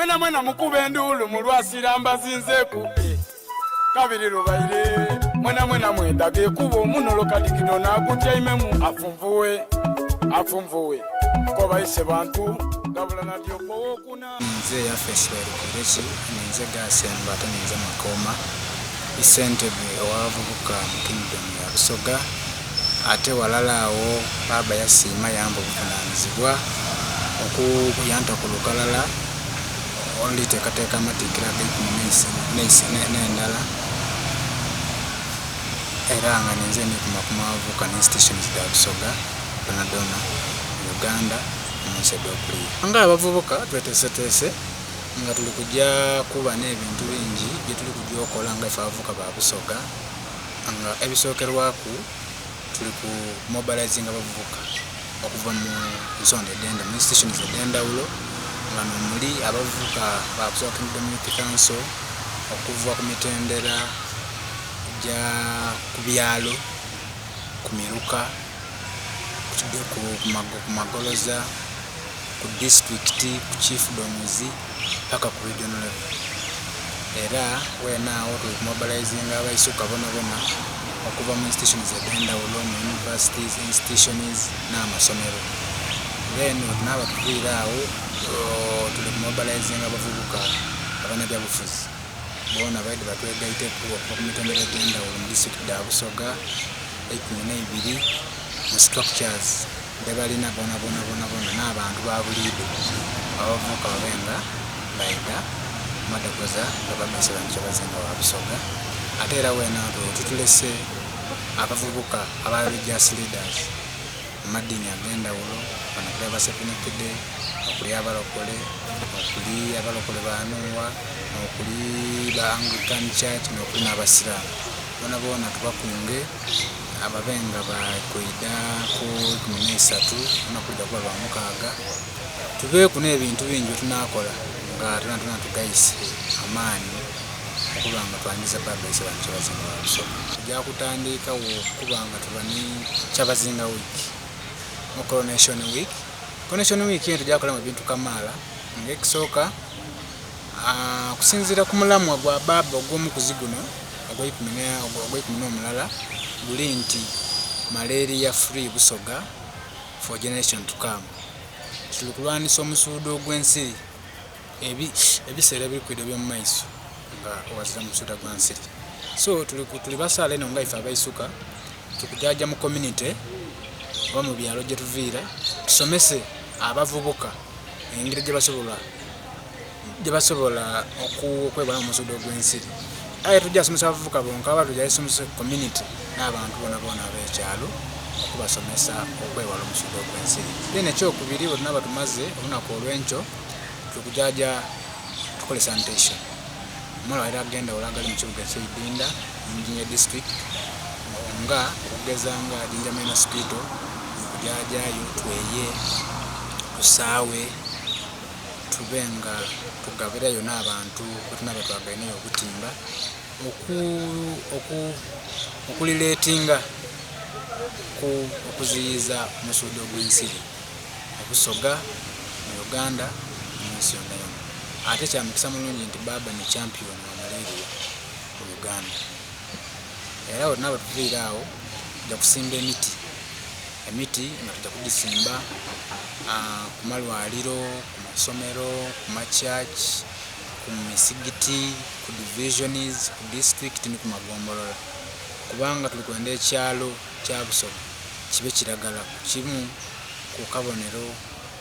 mwena mukube ndulu mulwasira mbazinzeku kabiri lubaire mwena mwendage kuba omuno kadikido nagutyaimemu afumvuwe ko bayise bantu gabula natyo kowokuna nze ya festival kurechi ninze gasemba ate ninze makoma isentebe owavubuka mu kingdom ya Busoga ate walalawo baba yasima yamba obuvunaanyizibwa okuyanta ku lukalala only tekateka amatikira n'endala era nga ninze ndi kumavubuka ne stations za Busoga Panadona Uganda Musedopri nga abavubuka twetesetese nga tuli kujja kuba n'ebintu bingi bye tuli kujja okola nga ife abavubuka ba Busoga nga ebisookerwaku tuli ku mobilizing abavubuka okuva mu nsonda edenda mu stations ed'endawulo nga nomuli abavubuka ba Busoga Kingdom Youth Council okuva ku mitendera gya ku byalo ku miruka ku magoloza ku district ku chiefdoms paka ku regional level era wenawo tuli mobilizing abaisuka bona okuva mu institutions ed'endawulo mu universities institutions n'amasomero then tunaba tuviirawo tuli mobilizing abavubuka abanabyabufuzi bona baidi batwegaite okuva ku mitendera ed'endawulo mu district da Busoga 12 mu structures bebalina bona n'abantu babuliido abavubuka babenga baida madagoza babamesera nkibazinga wa Busoga ate era wena tutulese abavubuka aba religious leaders amadini ag'endawulo bano kuli abasepenekede okuli abalokole okuli abalokole banuwa okuli ba Anglican Church n'okuli n'abasiraamu bona tubakunge ababenga bakwida ku 13 onakulira kwa lwamukaaga tubeeku n'ebintu bingi tunakola nga tunatugayise amaani okubanga twandiza baba ise bantu kyabazinga wa Busoga tujja kutandikawo okubanga tubani kyabazinga week mu coronation week eno tujja kukola mu bintu kamaala ng'ekisooka kusinziira ku mulamwa gwa baba ogw'omukuzi guno ogw'ekumi n'omulala guli nti malaria free Busoga for generation to come. Tuli kulwanisa omusuudo ogw'ensiri ebiseera ebikwidde by'omu maiso nga owazira musuuda gw'ensiri. So tuli basaala eno nga ife abaisuka tukujaaja mu community oba mu byalo gye tuviira tusomese abavubuka engeri gye basobola okwebala mu musuudo ogw'ensiri. Aye tujja somesa abavubuka bonka aba tujja somesa community n'abantu bona ab'ekyalo okubasomesa okwewala omusuudo ogw'ensiri. Then ekyokubiri bwe tunaba tumaze olunaku olw'enkyo tukujaaja tukole sanitation. Omala era agenda olagali mu kibuga ky'Idinda Jinja district nga okugeza nga Jinja Main Hospital okujaajayo tweye tusaawe tubenga tugabirayo n'abantu betunaba twagaineyo okutimba okulileetinga okuziyiza omusuudo ogw'ensiri Obusoga mu Uganda n'ensi yonna yonna. Ate kya mukisa mulungi nti baba ni champion wa malaria mu Uganda. Era bwe tunaba tuviira awo tujja kusimba emiti nga tujja kugisimba ku malwaliro, ku masomero, ku machurch, ku misigiti, ku divisions, ku district ni ku magombolola. Kubanga tuli kwenda ekyalo kya Busoga kibe kiragala kimu ku kabonero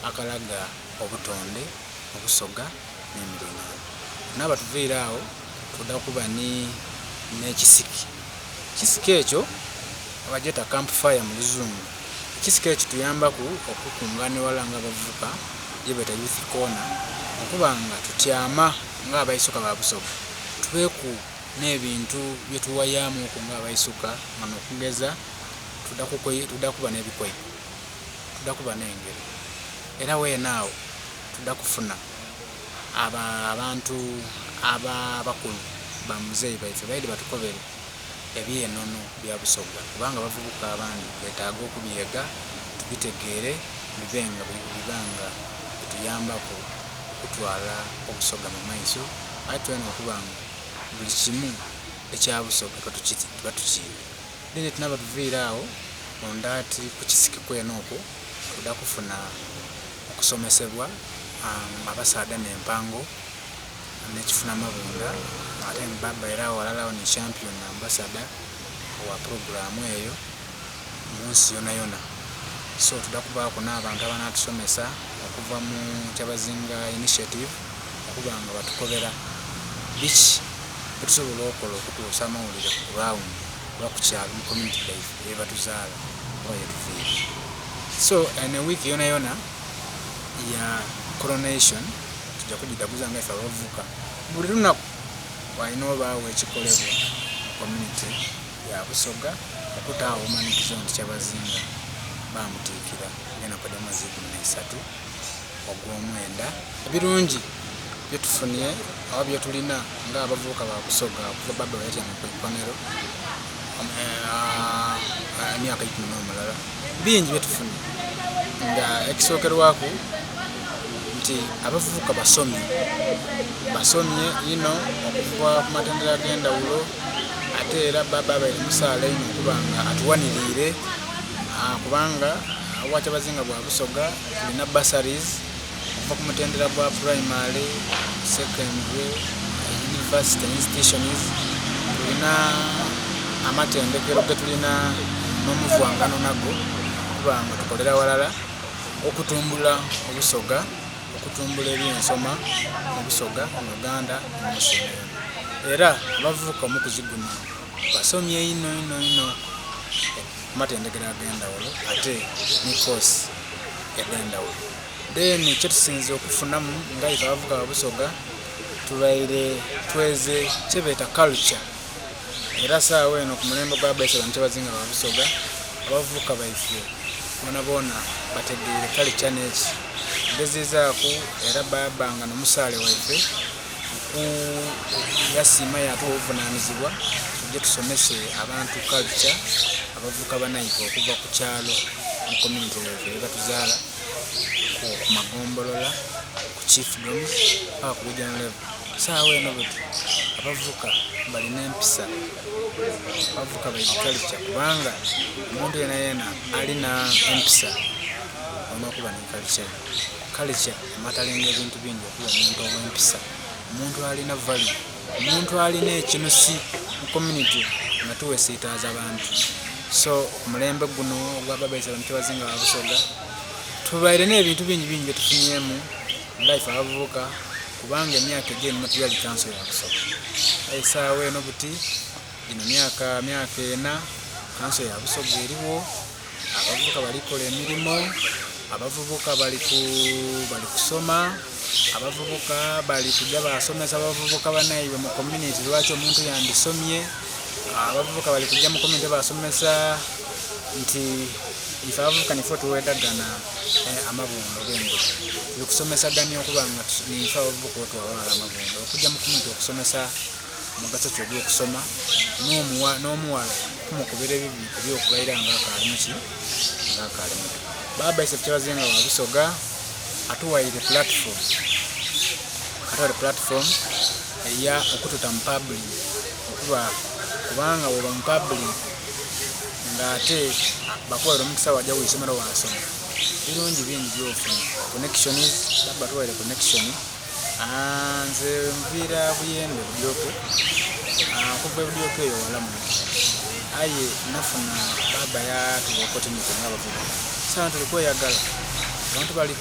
akalaga obutonde Obusoga n'emirimo. Naba tuviira awo tudda kuba n'ekisiki. Kisiki ekyo abajeta campfire mu Luzungu. Ekisiki ekyo tuyambaku okukungaaniwala nga abavubuka gye beta youth corner okubanga tutyama nga abaisuka ba Busoga tubeeku n'ebintu bye tuwayamu ku nga abaisuka nga n'okugeza tudda kuba n'ebikwayi tudda kuba n'engero era weenaawo tudda kufuna abantu abakulu ba muzeeyi baife baidi batukobere ebyenono bya Busoga kubanga abavubuka abandi betaaga okubyega tubitegeere bibanga bituyambako okutwala obusoga mu maiso ate tulina okuba nga buli kimu ekya busoga tuba tukiina then tunaba tuviira awo onda ati ku kisiki kweno okwo tudda kufuna okusomesebwa abasaada n'empango n'ekifuna mabunda ate Baba era walalawo ni champion ambassador wa programu eyo mu nsi yona. So tudda kubaako n'abantu abanatusomesa okuva mu Kyabazinga initiative okuba nga batukobera biki betusobola okukola okutuusa amawulire ku ground oba ku kyalo mu community life ebatuzaala oba yetuviire. So ene wiiki yona ya coronation tujja kugidaguza nga ife abavubuka buli lunaku walina obaawo ekikolebwa community ya Busoga okutaawo omanikizo nti Kyabazinga bamutiikira ng'ennaku dd'omwezi 13 ogw'omwenda. Ebirungi byetufunye oba byetulina ng'abavubuka ba Busoga okuva Baba yatya mu ikomero emyaka 11 bingi byetufunye nga ekisookerwako nti abavubuka basomye ino okuva ku matendera ag'endawulo ate era Baba abaire musaala ino okuba nga atuwanirire kubanga wa Kyabazinga bwa Busoga tulina bursaries okuva ku mutendera gwa primary, secondary, university institutions, tulina amatendekero ge tulina n'omuvwangano nago okuba nga tukolera walala okutumbula Obusoga, okutumbula ebyensoma mu Busoga mu Uganda n'ensi yonna. Era abavubuka omukuziguno basomye ino amatendekero ag'endawulo ate ne course eg'endawulo. Then kyetusinze okufunamu nga ife abavubuka ba Busoga tubaire tweze kyebeeta culture. Era saawa eno ku mulembe gwa Baisa mu Kyabazinga ba Busoga abavubuka baife boona bategeere culture n'eki gezezaako era babanga n'omusaale waife yasiima yatuwa obuvunaanyizibwa tujje tusomese abantu culture abavubuka banaife okuva ku kyalo mu community yaife ebatuzaala ku magombolola ku chiefdoms paka ku regional level. Saawa eno buti abavubuka balina empisa, abavubuka baina culture kubanga omuntu yena alina empisa olina okuba ne culture. Culture amatalinga ebintu bingi okuba omuntu ow'empisa, omuntu alina value, omuntu alina ekinusi mu community nga tuwesiitaaza abantu. So omulembe guno ogwa Baba Isa mu Kyabazinga ba Busoga tubaire n'ebintu bingi byetufunyemu nga ife abavubuka kubanga emyaka egy'enuma tuyali council ya Busoga. Esaawa eno buti gino myaka 4 council ya Busoga eriwo, abavubuka balikola emirimu, abavubuka bali kusoma, abavubuka bali kujja basomesa abavubuka banaibwe mu community lwaki omuntu yandisomye, abavubuka bali kujja mu community basomesa nti ife abavubuka nifo tuwedagana amabondo g'engo tuli kusomesaganya okuba nga nife abavubuka otwawala amabondo okujja mu community okusomesa mugaso ki ogw'okusoma n'omuwala kumukubira ebyokubaira ng'akaali muki ng'akaali muto. Baba Isa Kyabazinga wa Busoga atuwaire platform eya okututa mu public okuba kubanga woba mu public ng'ate bakuwaire omukisa wajja wisomero wasoma birungi bingi byofuna connections. Baba atuwaire connection nze nviira Buyembe Budyoke okuva Budyoke eyo walamu aye nafuna Baba yatuwa opportunity ng'abavubuka. Sasa tuli kweyagala abantu bali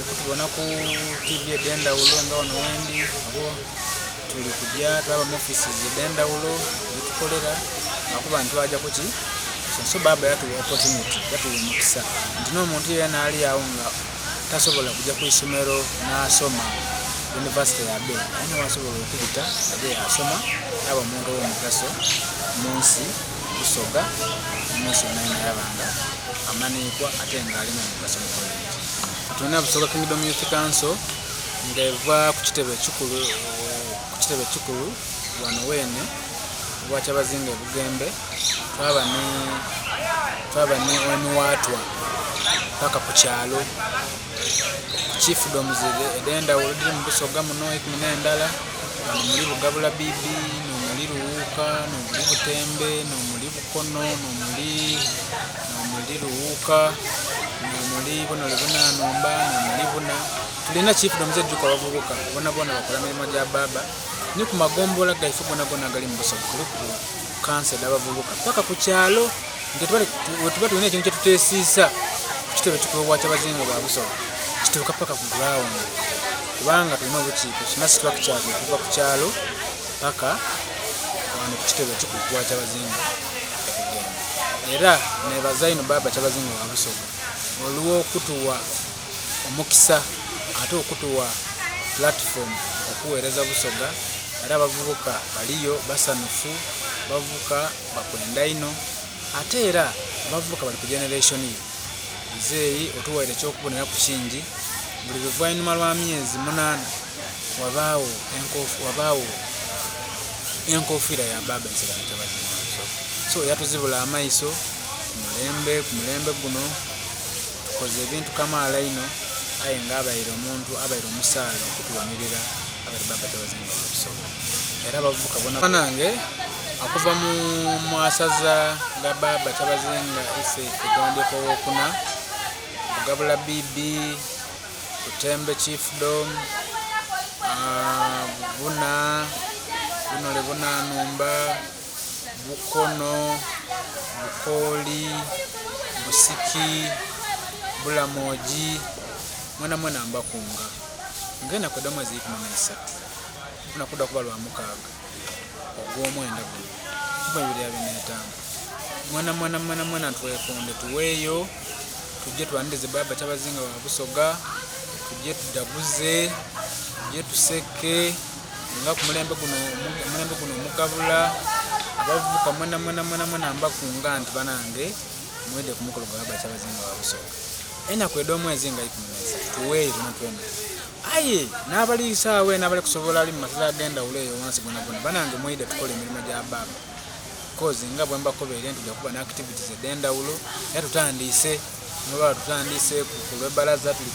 kutubona ku TV ed'endawulo nga wano wendi abo tuli kujja twaba mu offices ed'endawulo zetukolera akuba ntwajja kuki. So Baba yatuwa opportunity, yatuwa omukisa nti n'omuntu yena ali awo nga tasobola kujja ku isomero n'asoma university ya Bell ayina wasobola okuyita aje asoma aba omuntu ow'omugaso mu nsi Busoga omunsi yonna yabanga amanikwa ate ng'ali mu mugaso mu community. Tulina Busoga Kingdom Youth Council ng'eva ku kitebe ekikulu wano weene obwa Kyabazinga Bugembe twaba ne Onwatwa paka ku kyalo chiefdoms ed'endawulo diri mu Busoga muno 11 nomuli Bugabula Bibi, nomuli Luwuuka, nomuli Butembe, nomuli Bukono, nomuli Luwuuka, nomuli Bunole Bunanumba, nomuli Buna. Tulina chiefdoms ejjuka abavubuka bonna bakola mirimu gya baba ni ku magombola gaife gonna gali mu Busoga tuli ku kansel abavubuka paka ku kyalo wetuba tulina ekintu kyetuteesiisa kitebe kikubwa ky'abazinga bwa Busoga kituuka paka ku ground kubanga tulina obukiiko sinasi tuba ku kyalo paka wano ku kitebe kikubwa ky'abazinga era nebazaino baba ky'abazinga bwa Busoga olw'okutuwa omukisa ate okutuwa platform okuweereza Busoga era abavubuka baliyo basanufu bavubuka bakwenda ino ate era abavubuka bali ku generation ye zeeyi otuwaire ekyokubonera ku kingi buli luvannyuma lwa myezi 8 wabaawo enkofiira ya baba ensirano kyabazinga Busoga so yatuzibula amaiso ku mulembe guno tukoze ebintu kamaala ino aye ng'abaire omuntu abaire omusaala okutuwanirira abaire baba kyabazinga Busoga era abavubuka bona nange akuva mu asaza ga baba kyabazinga ife kugondeko wokuna Bugabula Bibi Butembe chiefdom Buna Bunole Bunanumba Bukono Bukoli Busiki Bulamoji mwana mbakunga ngenda kweda mwezi 13 unakuda kuba lwa mukaaga ogw'omwenda guno 2025 mwana twekonde tuweeyo tujje twandize baba kyabazinga wa Busoga tujje tudaguze tujje tuseke nga ku mulembe guno Mugabula abavubuka mwana mbakunga nti banange mwede ku mukolo gwa baba kyabazinga wa Busoga ena kweda omwezi nga 13 tuweeyo tunatwena aye n'abaliisaawe n'abali kusobola ali mu masala agenda uleeyo wansi gonna banange mwede tukola emirimu gya baba kozi nga bwe mbakobeere tujja kuba na activities ed'endawulo era tutandise ku lw'ebbalaza tuli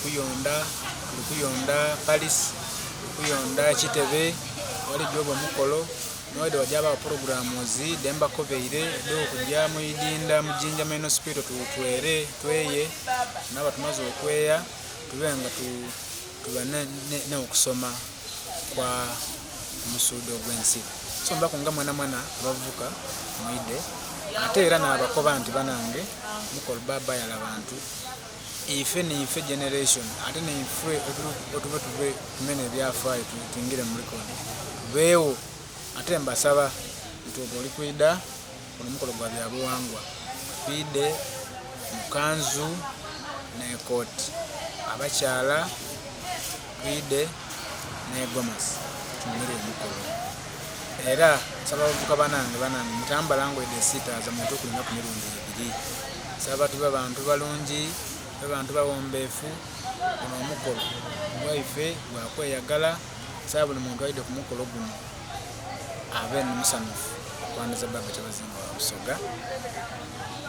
kuyonda Paris tuli kuyonda Kitebe wali jobo mukolo noide wajaba programs demba kobeire do kujja mu idinda mujinja meno spiro tweye naba tumaze okweya tubenga tubane ne okusoma kwa musudo gwensi so mbako nga mwana abavuka muide ate era n'abakoba nti banange mukolo baba yala bantu ife generation ate neife otuve tumene byafaayo tutingire mu record beewo ate mbasaba nti oli kwida omukolo gwa byabuwangwa twide mukanzu n'ekoti abakyala twide n'egomasi tumire omukolo era saba bavuka banange mutambala ngwede sitaza muntu kulina ku mirundi ebiri saba tuba bantu balungi abantu bawombeefu ono omukolo gwaife gwakweyagala saba buli muntu aide ku mukolo guno abe n'omusanufu okwandiza baba kyabazinga wa Busoga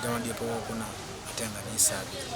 gawandyepo wokuna ate nga nisaabire